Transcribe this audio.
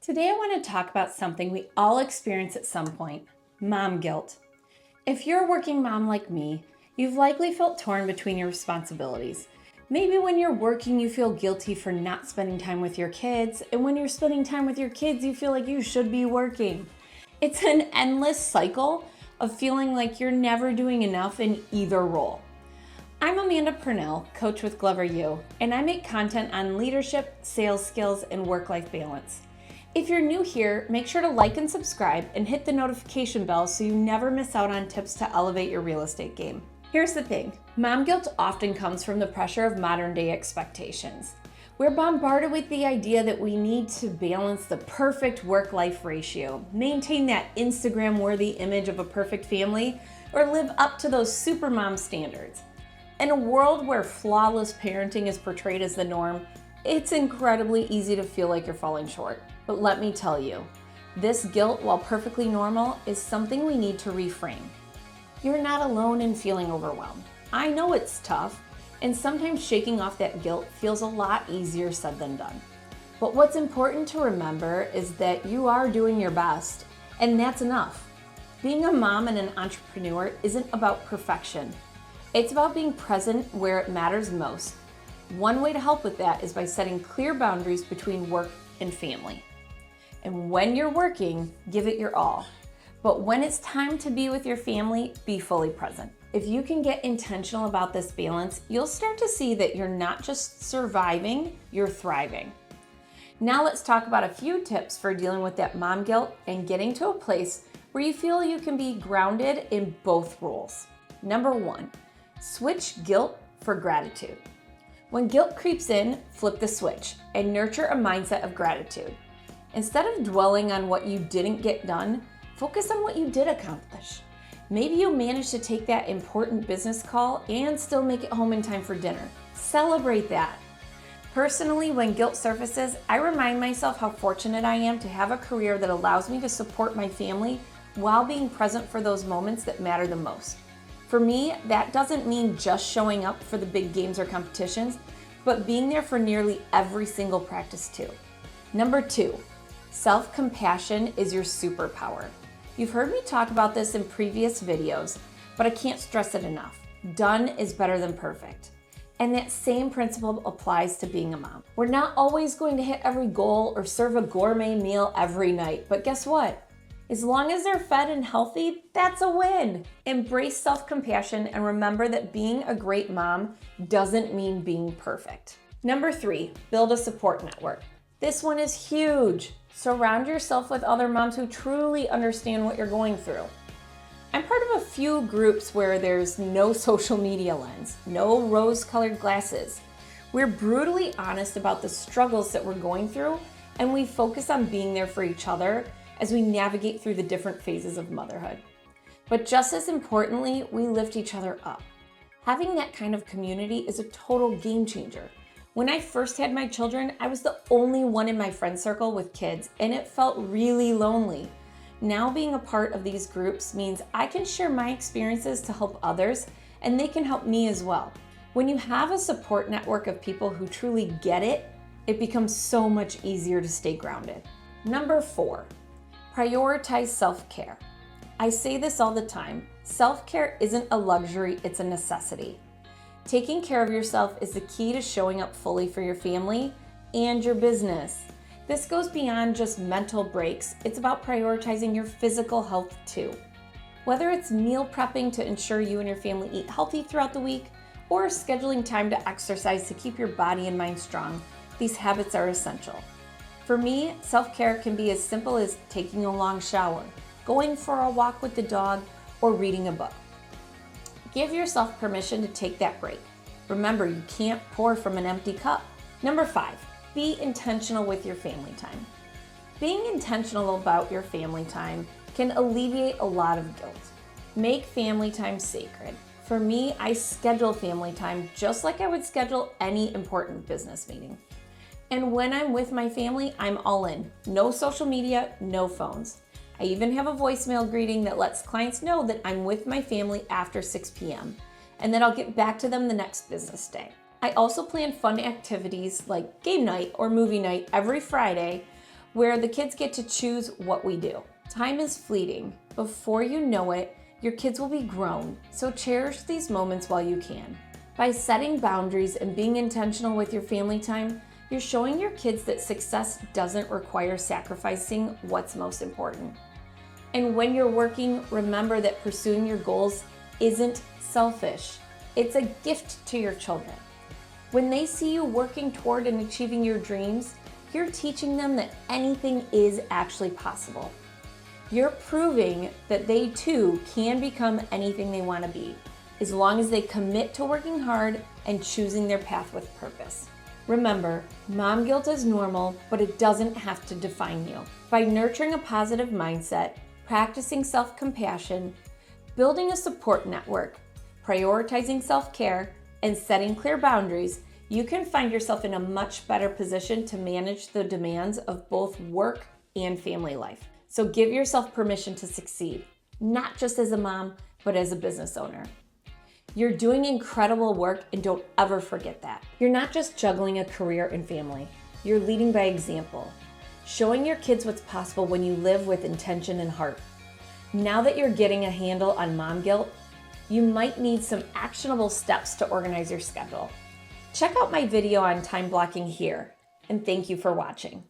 Today I want to talk about something we all experience at some point, mom guilt. If you're a working mom like me, you've likely felt torn between your responsibilities. Maybe when you're working, you feel guilty for not spending time with your kids, and when you're spending time with your kids, you feel like you should be working. It's an endless cycle of feeling like you're never doing enough in either role. I'm Amanda Purnell, coach with Glover U, and I make content on leadership, sales skills, and work-life balance. If you're new here, make sure to like and subscribe and hit the notification bell so you never miss out on tips to elevate your real estate game. Here's the thing, mom guilt often comes from the pressure of modern day expectations. We're bombarded with the idea that we need to balance the perfect work-life ratio, maintain that Instagram-worthy image of a perfect family, or live up to those supermom standards. In a world where flawless parenting is portrayed as the norm, it's incredibly easy to feel like you're falling short. But let me tell you, this guilt, while perfectly normal, is something we need to reframe. You're not alone in feeling overwhelmed. I know it's tough, and sometimes shaking off that guilt feels a lot easier said than done. But what's important to remember is that you are doing your best, and that's enough. Being a mom and an entrepreneur isn't about perfection. It's about being present where it matters most. One way to help with that is by setting clear boundaries between work and family. And when you're working, give it your all. But when it's time to be with your family, be fully present. If you can get intentional about this balance, you'll start to see that you're not just surviving, you're thriving. Now let's talk about a few tips for dealing with that mom guilt and getting to a place where you feel you can be grounded in both roles. Number 1, switch guilt for gratitude. When guilt creeps in, flip the switch and nurture a mindset of gratitude. Instead of dwelling on what you didn't get done, focus on what you did accomplish. Maybe you managed to take that important business call and still make it home in time for dinner. Celebrate that. Personally, when guilt surfaces, I remind myself how fortunate I am to have a career that allows me to support my family while being present for those moments that matter the most. For me, that doesn't mean just showing up for the big games or competitions, but being there for nearly every single practice too. Number 2, self-compassion is your superpower. You've heard me talk about this in previous videos, but I can't stress it enough. Done is better than perfect. And that same principle applies to being a mom. We're not always going to hit every goal or serve a gourmet meal every night, but guess what? As long as they're fed and healthy, that's a win. Embrace self-compassion and remember that being a great mom doesn't mean being perfect. Number 3, build a support network. This one is huge. Surround yourself with other moms who truly understand what you're going through. I'm part of a few groups where there's no social media lens, no rose-colored glasses. We're brutally honest about the struggles that we're going through, and we focus on being there for each other as we navigate through the different phases of motherhood. But just as importantly, we lift each other up. Having that kind of community is a total game changer. When I first had my children, I was the only one in my friend circle with kids, and it felt really lonely. Now being a part of these groups means I can share my experiences to help others, and they can help me as well. When you have a support network of people who truly get it, it becomes so much easier to stay grounded. Number 4, prioritize self-care. I say this all the time. Self-care isn't a luxury, it's a necessity. Taking care of yourself is the key to showing up fully for your family and your business. This goes beyond just mental breaks. It's about prioritizing your physical health too. Whether it's meal prepping to ensure you and your family eat healthy throughout the week, or scheduling time to exercise to keep your body and mind strong, these habits are essential. For me, self-care can be as simple as taking a long shower, going for a walk with the dog, or reading a book. Give yourself permission to take that break. Remember, you can't pour from an empty cup. Number 5, be intentional with your family time. Being intentional about your family time can alleviate a lot of guilt. Make family time sacred. For me, I schedule family time just like I would schedule any important business meeting. And when I'm with my family, I'm all in. No social media, no phones. I even have a voicemail greeting that lets clients know that I'm with my family after 6 p.m. and that I'll get back to them the next business day. I also plan fun activities like game night or movie night every Friday, where the kids get to choose what we do. Time is fleeting. Before you know it, your kids will be grown, so cherish these moments while you can. By setting boundaries and being intentional with your family time, you're showing your kids that success doesn't require sacrificing what's most important. And when you're working, remember that pursuing your goals isn't selfish. It's a gift to your children. When they see you working toward and achieving your dreams, you're teaching them that anything is actually possible. You're proving that they too can become anything they want to be, as long as they commit to working hard and choosing their path with purpose. Remember, mom guilt is normal, but it doesn't have to define you. By nurturing a positive mindset, practicing self-compassion, building a support network, prioritizing self-care, and setting clear boundaries, you can find yourself in a much better position to manage the demands of both work and family life. So give yourself permission to succeed, not just as a mom, but as a business owner. You're doing incredible work, and don't ever forget that. You're not just juggling a career and family. You're leading by example, showing your kids what's possible when you live with intention and heart. Now that you're getting a handle on mom guilt, you might need some actionable steps to organize your schedule. Check out my video on time blocking here, and thank you for watching.